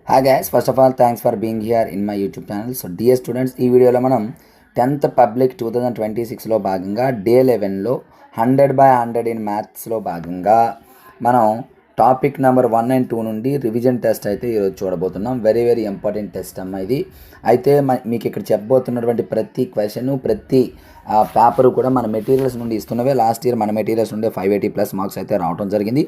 Hi guys, first of all thanks for being here in my YouTube channel. So dear students, ఈ వీడియోలో మనం 10th public 2026లో భాగంగా day 11లో 100/100 in మ్యాథ్స్లో భాగంగా మనం టాపిక్ నెంబర్ 1 and 2 నుండి రివిజన్ టెస్ట్ అయితే ఈరోజు చూడబోతున్నాం. వెరీ వెరీ ఇంపార్టెంట్ టెస్ట్ అమ్మ ఇది. అయితే మీకు ఇక్కడ చెప్పబోతున్నటువంటి ప్రతి క్వశ్చన్ ప్రతి పేపర్ కూడా మన మెటీరియల్స్ నుండి ఇస్తున్నవే. లాస్ట్ ఇయర్ మన మెటీరియల్స్ నుండి 580+ మార్క్స్ అయితే రావడం జరిగింది.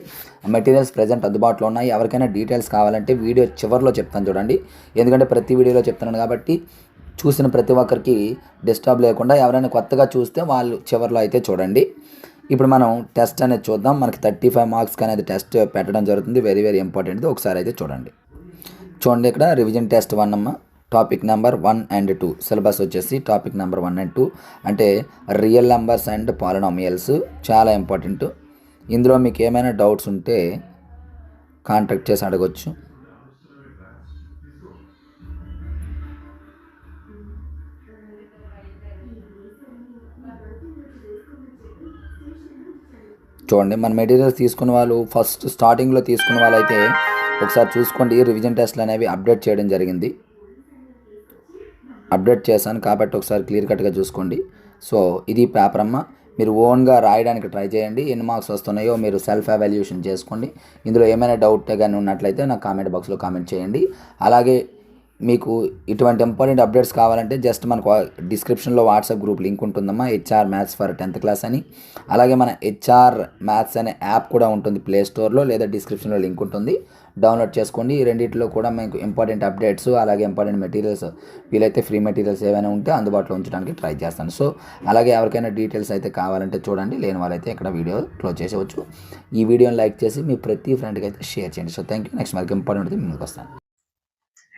మెటీరియల్స్ ప్రజెంట్ అందుబాటులో ఉన్నాయి. ఎవరికైనా డీటెయిల్స్ కావాలంటే వీడియో చివరిలో చెప్తాను చూడండి, ఎందుకంటే ప్రతి వీడియోలో చెప్తున్నాను కాబట్టి చూసిన ప్రతి ఒక్కరికి డిస్టర్బ్ లేకుండా ఎవరైనా కొత్తగా చూస్తే వాళ్ళు చివరిలో అయితే చూడండి. ఇప్పుడు మనం టెస్ట్ అనేది చూద్దాం. మనకి 35 మార్క్స్కి అనేది టెస్ట్ పెట్టడం జరుగుతుంది. Very very important. ఒకసారి అయితే చూడండి. ఇక్కడ రివిజన్ టెస్ట్ 1 అమ్మ. టాపిక్ నెంబర్ 1 and 2 సిలబస్ వచ్చేసి టాపిక్ నెంబర్ 1 and 2 అంటే రియల్ నెంబర్స్ అండ్ పాలినామియల్స్. చాలా ఇంపార్టెంట్. ఇందులో మీకు ఏమైనా డౌట్స్ ఉంటే కాంటాక్ట్ చేసి అడగొచ్చు. చూడండి, మన మెటీరియల్స్ తీసుకున్న వాళ్ళు ఫస్ట్ స్టార్టింగ్లో తీసుకున్న వాళ్ళైతే ఒకసారి చూసుకోండి. రివిజన్ టెస్ట్లు అనేవి అప్డేట్ చేయడం జరిగింది. అప్డేట్ చేశాను కాబట్టి ఒకసారి క్లియర్ కట్గా చూసుకోండి. సో ఇది పేపర్ అమ్మ. మీరు ఓన్గా రాయడానికి ట్రై చేయండి. ఎన్ని మార్క్స్ వస్తున్నాయో మీరు సెల్ఫ్ ఎవాల్యుయేషన్ చేసుకోండి. ఇందులో ఏమైనా డౌట్ కానీ ఉన్నట్లయితే నాకు కామెంట్ బాక్స్లో కామెంట్ చేయండి. అలాగే మీకు ఇటువంటి ఇంపార్టెంట్ అప్డేట్స్ కావాలంటే జస్ట్ మనకు డిస్క్రిప్షన్లో వాట్సాప్ గ్రూప్ లింక్ ఉంటుందమ్మా, HR maths for 10th class అని. అలాగే మన హెచ్ఆర్ మ్యాథ్స్ అనే యాప్ కూడా ఉంటుంది ప్లే స్టోర్లో, లేదా డిస్క్రిప్షన్లో లింక్ ఉంటుంది, డౌన్లోడ్ చేసుకోండి. ఈ రెండింటిలో కూడా మీకు ఇంపార్టెంట్ అప్డేట్స్ అలాగే ఇంపార్టెంట్ మెటీరియల్స్, వీలైతే ఫ్రీ మెటీరియల్స్ ఏమైనా ఉంటే అందుబాటులో ఉంచడానికి ట్రై చేస్తాను. సో అలాగే ఎవరికైనా డీటెయిల్స్ అయితే కావాలంటే చూడండి, లేని వాళ్ళైతే ఇక్కడ వీడియో క్లోజ్ చేసేవచ్చు. ఈ వీడియోని లైక్ చేసి మీ ప్రతి ఫ్రెండ్కి అయితే షేర్ చేయండి. So thank you. నెక్స్ట్ మనకి ఇంపార్టెంట్ అయితే ముందుకు వస్తాను.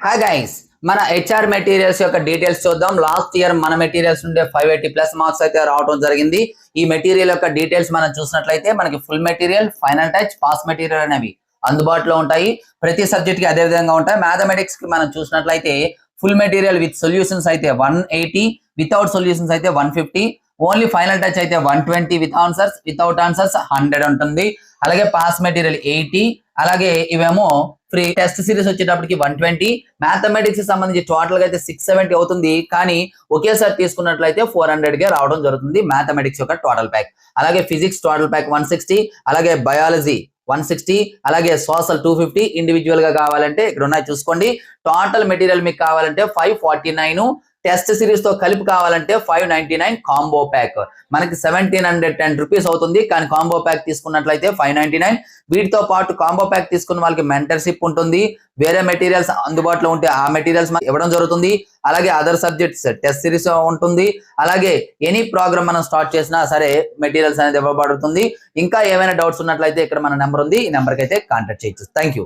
హాయ్ గైస్, మన హెచ్ఆర్ మెటీరియల్స్ యొక్క డీటెయిల్స్ చూద్దాం. లాస్ట్ ఇయర్ మన మెటీరియల్స్ నుండి 580+ మార్క్స్ అయితే రావడం జరిగింది. ఈ మెటీరియల్ యొక్క డీటెయిల్స్ మనం చూసినట్లయితే మనకి full material, final touch, pass material అనేవి అందుబాటులో ఉంటాయి. ప్రతి సబ్జెక్ట్ కి అదే విధంగా ఉంటాయి. మ్యాథమెటిక్స్ కి మనం చూసినట్లయితే ఫుల్ మెటీరియల్ విత్ సొల్యూషన్స్ అయితే 180, వితౌట్ సొల్యూషన్స్ అయితే 150, ఓన్లీ ఫైనల్ టచ్ అయితే 120, విత్ ఆన్సర్స్, వితౌట్ ఆన్సర్స్ 100 ఉంటుంది. అలాగే పాస్ మెటీరియల్ 80, అలాగే ఇవేమో ఫ్రీ. టెస్ట్ సిరీస్ వచ్చేటప్పటికి 120. మ్యాథమెటిక్స్ సంబంధించి టోటల్ గా అయితే 670 అవుతుంది, కానీ ఒకేసారి తీసుకున్నట్లయితే 400 గా రావడం జరుగుతుంది మ్యాథమెటిక్స్ యొక్క టోటల్ ప్యాక్. అలాగే ఫిజిక్స్ టోటల్ ప్యాక్ 160, అలాగే బయాలజీ 160, అలాగే సోషల్ 250. ఇండివిజువల్ గా కావాలంటే ఇక్కడ ఉన్నాయి చూసుకోండి. టోటల్ మెటీరియల్ మీకు కావాలంటే 549, టెస్ట్ సిరీస్ తో కలిపి కావాలంటే 599 కాంబో ప్యాక్. మనకి 1710 రూపీస్ అవుతుంది, కానీ కాంబో ప్యాక్ తీసుకున్నట్లయితే 599. వీటితో పాటు కాంబో ప్యాక్ తీసుకున్న వాళ్ళకి మెంటర్షిప్ ఉంటుంది. వేరే మెటీరియల్స్ అందుబాటులో ఉంటే ఆ మెటీరియల్స్ ఇవ్వడం జరుగుతుంది. అలాగే అదర్ సబ్జెక్ట్స్ టెస్ట్ సిరీస్ ఉంటుంది. అలాగే ఎనీ ప్రోగ్రామ్ మనం స్టార్ట్ చేసినా సరే మెటీరియల్స్ అనేది ఇవ్వబడుతుంది. ఇంకా ఏమైనా డౌట్స్ ఉన్నట్లయితే ఇక్కడ మన నెంబర్ ఉంది, ఈ నెంబర్కి అయితే కాంటాక్ట్ చేయొచ్చు. Thank you.